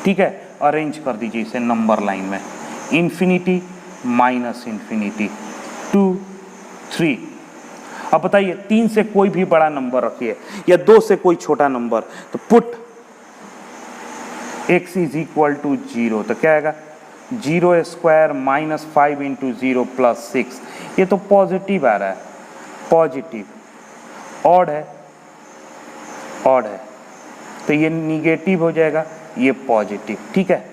ठीक है, अरेंज कर दीजिए इसे नंबर लाइन में, इन्फिनिटी माइनस इन्फिनिटी 2 3। अब बताइए 3 से कोई भी बड़ा नंबर रखिए या 2 से कोई छोटा नंबर, तो put x is equal to 0। तो क्या आएगा 0 स्क्वायर माइनस 5 इंटू 0 प्लस 6। ये तो पॉजिटिव आ रहा है, पॉजिटिव। ऑड है, ऑड है तो ये निगेटिव हो जाएगा, ये पॉजिटिव। ठीक है,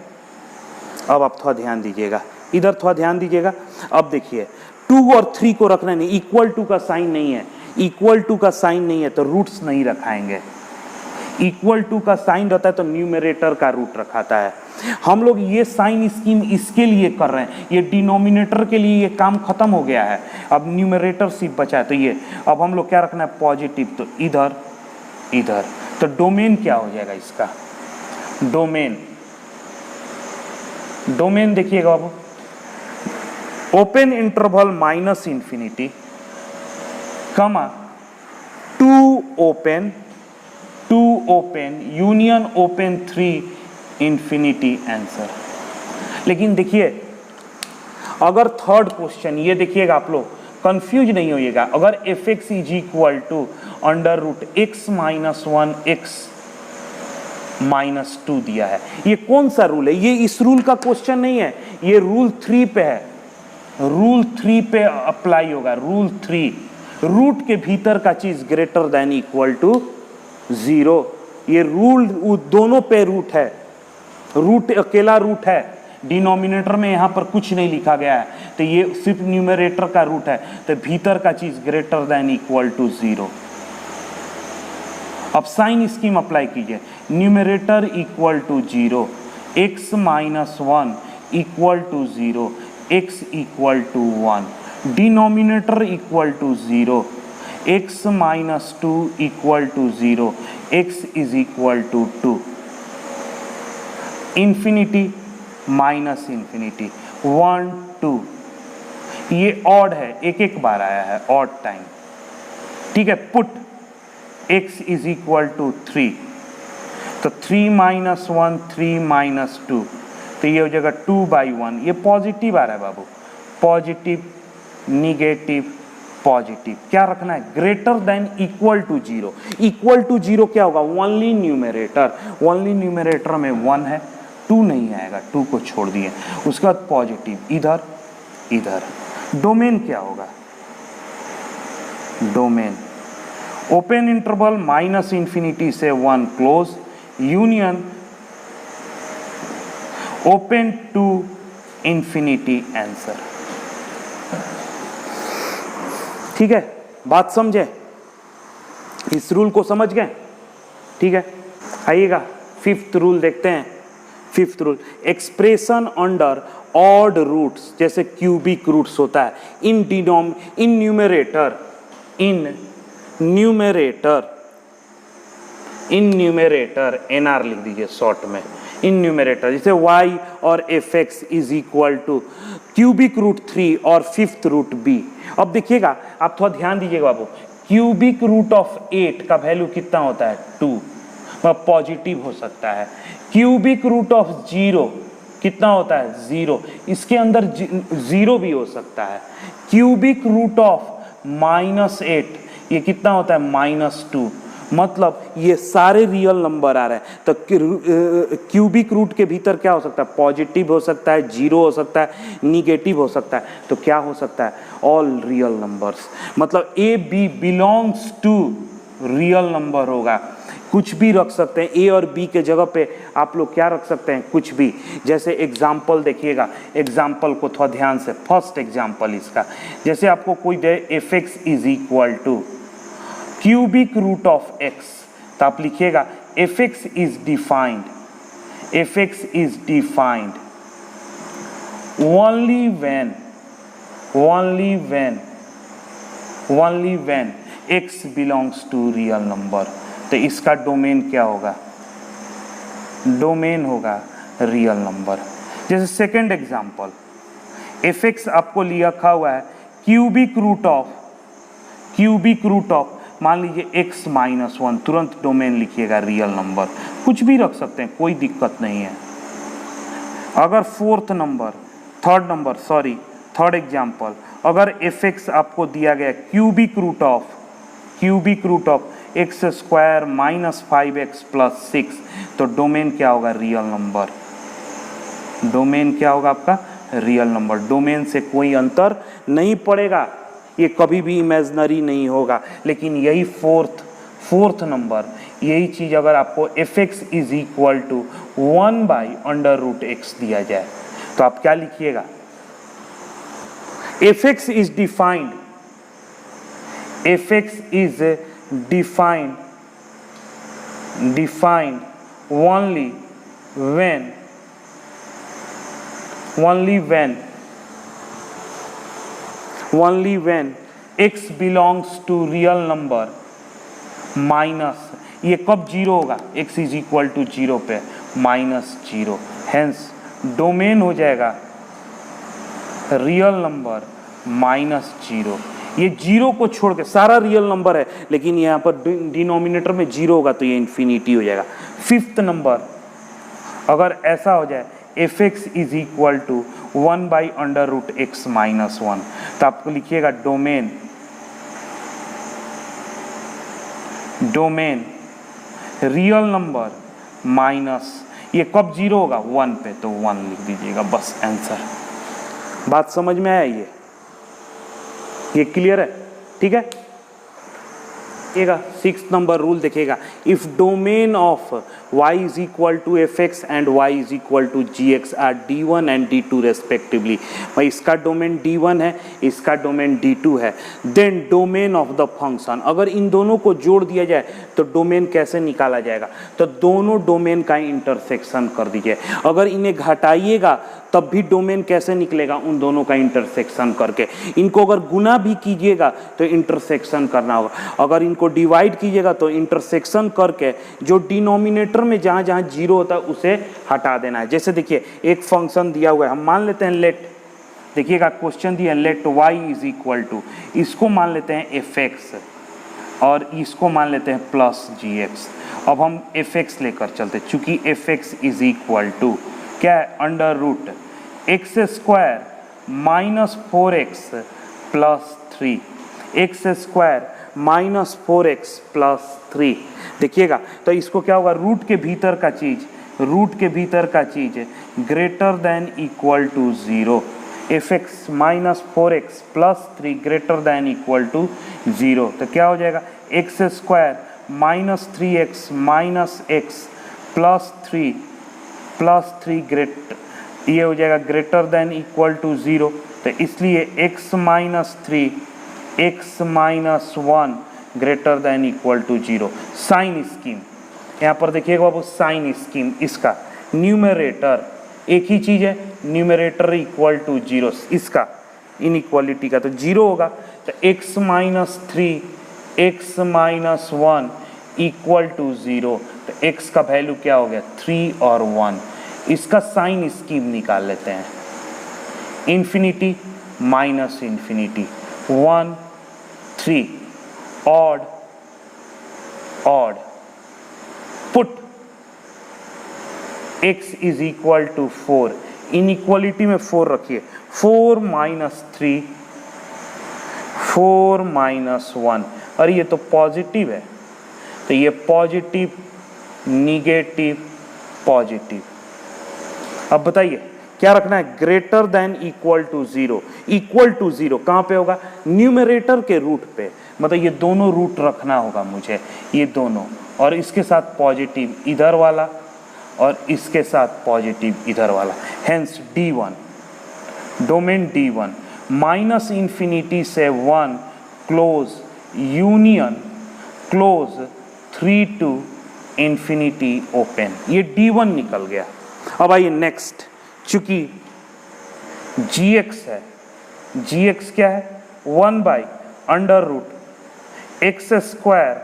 अब आप थोड़ा ध्यान दीजिएगा, इधर थोड़ा ध्यान दीजिएगा। अब देखिए 2 और 3 को रखना नहीं, इक्वल टू का साइन नहीं है, इक्वल टू का साइन नहीं है तो रूट्स नहीं रखाएंगे। इक्वल टू का साइन रहता है तो न्यूमरेटर का रूट रखाता है। हम लोग ये साइन स्कीम इसके लिए कर रहे हैं, ये डिनोमिनेटर के लिए ये काम खत्म हो गया है, अब न्यूमरेटर सिर्फ बचा है। तो ये अब हम लोग क्या रखना है, पॉजिटिव, तो इधर इधर। तो डोमेन क्या हो जाएगा इसका, डोमेन, डोमेन देखिएगा बाबू, ओपन इंटरवल माइनस इंफिनिटी कमा 2 open union open 3 infinity answer. लेकिन देखिए अगर थर्ड क्वेश्चन, ये देखिएगा आप लोग कंफ्यूज नहीं होइएगा, अगर f x is equal to under root x minus 1 x minus 2 दिया है, ये कौन सा रूल है, ये इस रूल का क्वेश्चन नहीं है, ये रूल 3 पे है, रूल 3 पे अप्लाई होगा, रूल 3। रूट के भीतर का चीज ग्रेटर देन इक्वल टू 0, ये रूल दोनों पे रूट है, रूट अकेला रूट है, डिनोमिनेटर में यहां पर कुछ नहीं लिखा गया है, तो ये सिर्फ न्यूमरेटर का रूट है, तो भीतर का चीज ग्रेटर देन इक्वल टू 0। अब साइन स्कीम अप्लाई कीजिए, numerator equal to 0, x minus 1 equal to 0, x equal to 1, denominator equal to 0, x minus 2 equal to 0, x is equal to 2, infinity minus infinity 1 2। ये odd है, एक एक बार आया है, odd time. ठीक है, put x is equal to 3, तो 3 माइनस 1 3 माइनस 2, तो ये हो जाएगा 2/1। ये पॉजिटिव आ रहा है बाबू, पॉजिटिव निगेटिव पॉजिटिव। क्या रखना है, greater than equal to 0। Equal to 0 क्या होगा, ओनली न्यूमरेटर, ओनली न्यूमरेटर में 1 है, 2 नहीं आएगा, 2 को छोड़ दिए। उसके बाद पॉजिटिव इधर इधर। डोमेन क्या होगा, domain open interval minus infinity से 1 close union open two infinity answer. ठीक है, बात समझे, इस रूल को समझ गए। ठीक है, आइएगा फिफ्थ रूल देखते हैं। Fifth rule, expression under odd roots, जैसे क्यूबिक रूट्स होता है, इन न्यूमरेटर एनआर लिख दीजिए शॉर्ट में, इन न्यूमरेटर, जैसे y और f x is equal to cubic root 3 और फिफ्थ रूट b। अब देखिएगा, आप थोड़ा ध्यान दीजिएगा बाबू, क्यूबिक रूट ऑफ 8 का वैल्यू कितना होता है 2, पॉजिटिव हो सकता है। क्यूबिक रूट ऑफ 0 कितना होता है 0, इसके अंदर 0 भी हो सकता है। क्यूबिक रूट ऑफ -8 ये कितना होता है -2, मतलब ये सारे रियल नंबर आ रहे हैं। तो क्यूबिक रूट के भीतर क्या हो सकता है, पॉजिटिव हो सकता है, 0 हो सकता है, निगेटिव हो सकता है। तो क्या हो सकता है, ऑल रियल नंबर्स, मतलब a b belongs to real number होगा। कुछ भी रख सकते हैं, ए और बी के जगह पे आप लोग क्या रख सकते हैं, कुछ भी। जैसे एग्जाम्पल देखिएगा, एग्जाम्पल को थोड़ा ध्यान से, फर्स्ट एग्जाम्पल इसका, जैसे आपको कोई दे f x is equal to cubic root of x, तो आप लिखिएगा f x is defined, f x is defined only when x belongs to real number. तो इसका डोमेन क्या होगा, डोमेन होगा रियल नंबर। जैसे सेकंड एग्जांपल, एफ एक्स आपको लिखा हुआ है क्यूबिक रूट ऑफ मान लीजिए x माइनस 1, तुरंत डोमेन लिखिएगा रियल नंबर, कुछ भी रख सकते हैं, कोई दिक्कत नहीं है। अगर थर्ड एग्जांपल, अगर एफ एक्स आपको दिया गया cubic root of x square minus 5x plus 6, तो डोमेन क्या होगा, रियल नंबर। डोमेन क्या होगा आपका, रियल नंबर। डोमेन से कोई अंतर नहीं पड़ेगा, ये कभी भी इमेजिनरी नहीं होगा। लेकिन यही फोर्थ नंबर, यही चीज अगर आपको f x is equal to 1/√x दिया जाए तो आप क्या लिखिएगा, f x is defined only when x belongs to real number minus, ये कब जीरो होगा, x इज इक्वल टू 0 पे -0, हेंस डोमेन हो जाएगा रियल नंबर -0। ये 0 को छोड़ के सारा रियल नंबर है, लेकिन यहाँ पर डिनोमिनेटर में 0 होगा तो ये इन्फिनिटी हो जाएगा। फिफ्थ नंबर, अगर ऐसा हो जाए f x is equal to 1/√x minus 1, तो आपको लिखिएगा डोमेन रियल नंबर माइनस, ये कब 0 होगा, 1 पे, तो 1 लिख दीजिएगा, बस आंसर। बात समझ में आया, ये क्लियर है, ठीक है। देखिएगा 6th नंबर रूल देखिएगा, if domain of y is equal to f x and y is equal to g x are d1 and d2 respectively, भाई इसका डोमेन d1 है, इसका डोमेन d2 है, then domain of the function, अगर इन दोनों को जोड़ दिया जाए तो डोमेन कैसे निकाला जाएगा, तो दोनों डोमेन का इंटरसेक्शन कर दीजिए। अगर इन्हें घटाइएगा तब भी डोमेन कैसे निकलेगा, उन दोनों का इंटरसेक्शन करके। इनको अगर गुना भी कीजिएगा तो इंटरसेक्शन करना होगा, अगर इनको डिवाइड कीजिएगा तो इंटरसेक्शन करके जो डिनोमिनेटर में जहाँ जहाँ 0 होता है उसे हटा देना है। जैसे देखिए एक फंक्शन दिया हुआ है, हम मान लेते हैं लेट, देखिएगा क्वेश्चन दिया let y is equal to, इसको मान लेते हैं एफ एक्स और इसको मान लेते हैं प्लस जी एक्स। अब हम एफ एक्स लेकर चलते, चूंकि f x is equal to क्या है, √x square minus 4x plus 3, x square minus 4x plus 3। देखिएगा तो इसको क्या होगा, रूट के भीतर का चीज greater than equal to 0, f x minus 4x plus 3 greater than equal to 0, तो क्या हो जाएगा, x square minus 3x minus x plus 3 greater, ये हो जाएगा ग्रेटर देन इक्वल टू 0, तो इसलिए x minus 3 x minus 1 greater than equal to 0। Sign scheme यहाँ पर देखिएगा बाबू, साइन स्कीम इसका न्यूमरेटर एक ही चीज है, न्यूमरेटर इक्वल टू 0, इसका इनइक्वालिटी का तो 0 होगा, तो x minus 3 x minus 1 equal to 0, तो x का वैल्यू क्या हो गया, 3 और 1। इसका साइन स्कीम निकाल लेते हैं, infinity minus infinity, 1 3, odd put x is equal to 4, inequality में 4 रखिए, 4 माइनस 3 4 माइनस 1, और ये तो पॉजिटिव है, तो ये पॉजिटिव निगेटिव पॉजिटिव। अब बताइए क्या रखना है, greater than equal to 0, equal to 0 कहाँ पे होगा, न्यूमरेटर के रूट पे, मतलब ये दोनों रूट रखना होगा मुझे, ये दोनों, और इसके साथ पॉजिटिव इधर वाला और इसके साथ पॉजिटिव इधर वाला, hence D1, domain D1 minus infinity से 1 close union close 3 to infinity open, ये D1 निकल गया। अब आइए नेक्स्ट, चूंकि gx है, gx क्या है 1/√x²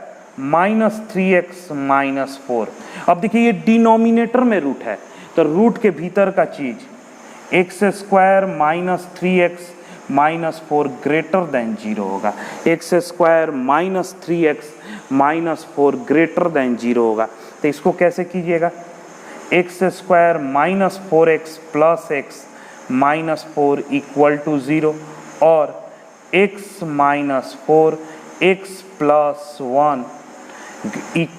माइनस 3x माइनस 4। अब देखिए ये डिनोमिनेटर में रूट है, तो रूट के भीतर का चीज x² minus 3x minus 4 greater than 0 होगा। x² minus 3x minus 4 greater than 0 होगा। तो इसको कैसे कीजिएगा, x² minus 4x plus x minus 4 equal to 0 और x minus 4 x plus 1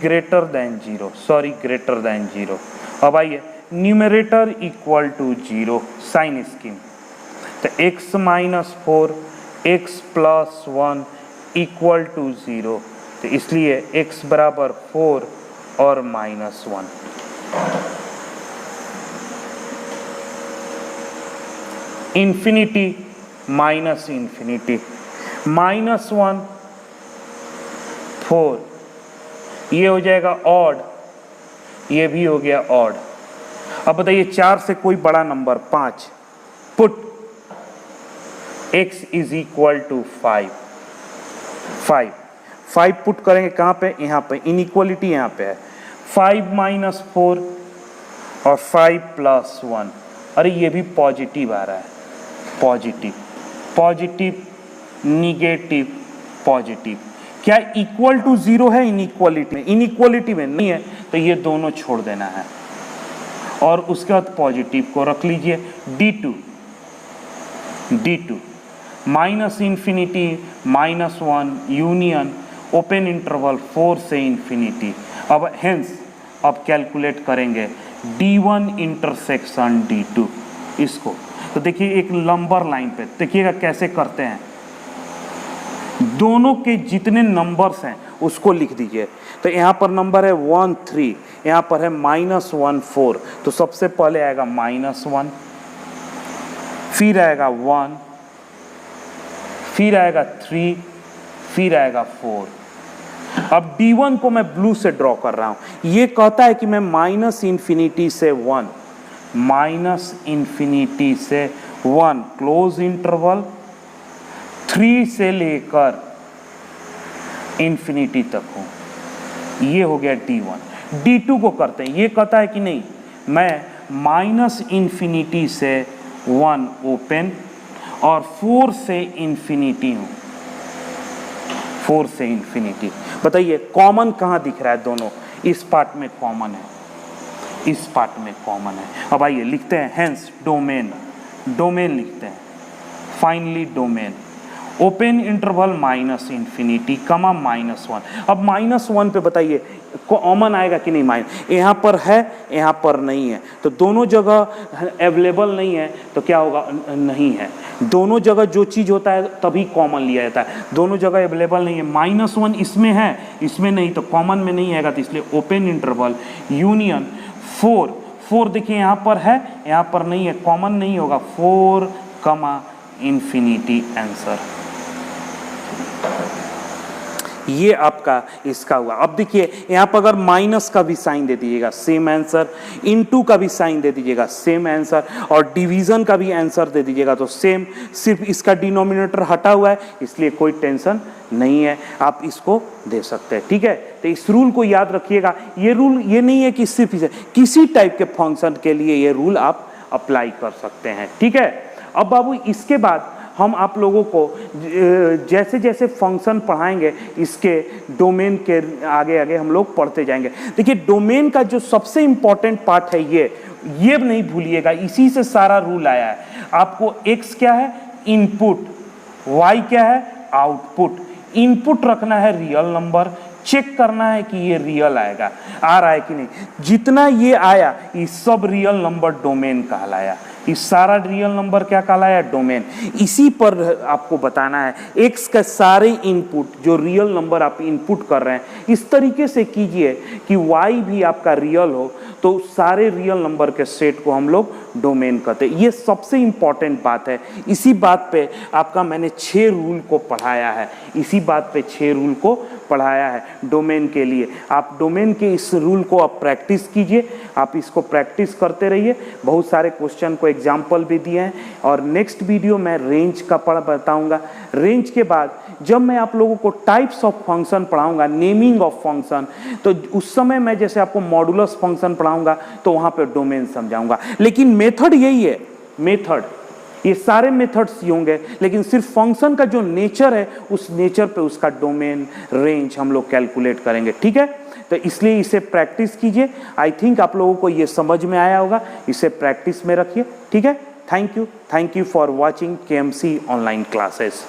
greater than 0, sorry greater than 0। अब आइए numerator equal to 0, sign scheme, तो x minus 4 x plus 1 equal to 0, तो इसलिए x बराबर 4 और minus 1। Infinity minus infinity, minus 1 4, ये हो जाएगा ऑड, ये भी हो गया ऑड। अब बताइए 4 से कोई बड़ा number 5, put x is equal to 5 put करेंगे कहाँ पे, यहाँ पे, इनइक्वलिटी यहाँ पे है 5 माइनस 4 और 5 प्लस 1, अरे ये भी पॉजिटिव आ रहा है, पॉजिटिव पॉजिटिव निगेटिव पॉजिटिव, क्या इक्वल टू 0 है इनइक्वलिटी में, इनइक्वलिटी में नहीं है, तो ये दोनों छोड़ देना है और उसके बाद पॉजिटिव को रख लीजिए D2 minus infinity minus 1 union open interval 4 से इन्फिनिटी। अब हेंस अब कैलकुलेट करेंगे D1 इंटरसेक्शन D2 इसको, तो देखिए एक लंबर लाइन पे देखिएगा कैसे करते हैं, दोनों के जितने नंबर्स हैं उसको लिख दीजिए। तो यहाँ पर नंबर है 1 3, यहाँ पर है माइनस 1 4, तो सबसे पहले आएगा माइनस 1, फिर आएगा 1, फिर आएगा 3, फिर आएगा 4। अब D1 को मैं ब्लू से ड्रॉ कर रहा हूँ, ये कहता है कि मैं माइनस इन्फिनिटी से 1, माइनस इन्फिनिटी से 1 क्लोज इंटरवल 3 से लेकर इन्फिनिटी तक हूँ, ये हो गया D1। D2 को करते हैं, ये कहता है कि नहीं मैं माइनस इन्फिनिटी से 1 ओपन और 4 से इन्फिनिटी हूँ, 4 से इन्फिनिटी। बताइए कॉमन कहाँ दिख रहा है, दोनों इस पार्ट में कॉमन है, इस पार्ट में कॉमन है। अब आइए लिखते हैं हेंस डोमेन, डोमेन लिखते हैं, finally domain open interval minus infinity comma minus 1। अब माइनस 1 पे बताइए कॉमन आएगा कि नहीं, माइनस यहाँ पर है यहाँ पर नहीं है, तो दोनों जगह अवेलेबल नहीं है, तो क्या होगा नहीं है, दोनों जगह जो चीज़ होता है तभी कॉमन लिया जाता है, दोनों जगह अवेलेबल नहीं है, माइनस 1 इसमें है इसमें नहीं, तो कॉमन में नहीं आएगा, तो इसलिए ओपन इंटरवल यूनियन 4 देखिए यहाँ पर है यहाँ पर नहीं है, कॉमन नहीं होगा, 4 कमा इन्फिनिटी आंसर। ये आपका इसका हुआ। अब देखिए यहाँ पर अगर माइनस का भी साइन दे दीजिएगा सेम आंसर, इनटू का भी साइन दे दीजिएगा सेम आंसर, और डिवीजन का भी आंसर दे दीजिएगा तो सेम, सिर्फ इसका डिनोमिनेटर हटा हुआ है इसलिए कोई टेंशन नहीं है, आप इसको दे सकते हैं। ठीक है, तो इस रूल को याद रखिएगा। ये रूल ये नहीं है कि सिर्फ इसे, किसी टाइप के फंक्शन के लिए ये रूल आप अप्लाई कर सकते हैं। ठीक है, अब बाबू इसके बाद हम आप लोगों को जैसे जैसे फंक्शन पढ़ाएंगे इसके डोमेन के आगे आगे हम लोग पढ़ते जाएंगे। देखिए डोमेन का जो सबसे इम्पॉर्टेंट पार्ट है ये नहीं भूलिएगा, इसी से सारा रूल आया है। आपको x क्या है इनपुट, y क्या है आउटपुट। इनपुट रखना है रियल नंबर, चेक करना है कि ये रियल आएगा, आ रहा है कि नहीं। जितना ये आया ये सब रियल नंबर डोमेन कहलाया, ये सारा रियल नंबर क्या कहलाया डोमेन। इसी पर आपको बताना है x का सारे इनपुट जो रियल नंबर आप इनपुट कर रहे हैं इस तरीके से कीजिए कि y भी आपका रियल हो, तो सारे रियल नंबर के सेट को हम लोग डोमेन कहते हैं। ये सबसे इंपॉर्टेंट बात है। इसी बात पे आपका मैंने 6 रूल को पढ़ाया है, इसी बात पे 6 रूल को पढ़ाया है डोमेन के लिए। आप डोमेन के इस रूल को आप प्रैक्टिस कीजिए, आप इसको प्रैक्टिस करते रहिए। बहुत सारे क्वेश्चन को एग्जाम्पल भी दिए हैं और नेक्स्ट वीडियो में रेंज का बताऊंगा। रेंज के बाद जब मैं आप लोगों को टाइप्स ऑफ फंक्शन पढ़ाऊंगा, नेमिंग ऑफ फंक्शन, तो उस समय मैं जैसे आपको मॉडुलस फंक्शन पढ़ाऊंगा तो वहां पे डोमेन समझाऊंगा। लेकिन मेथड यही है, मेथड ये सारे मेथड्स ही होंगे, लेकिन सिर्फ फंक्शन का जो नेचर है उस नेचर पे उसका डोमेन रेंज हम लोग कैलकुलेट करेंगे। ठीक है, तो इसलिए इसे प्रैक्टिस कीजिए। आई थिंक आप लोगों को ये समझ में आया होगा, इसे प्रैक्टिस में रखिए। ठीक है, thank you for watching KMC online classes.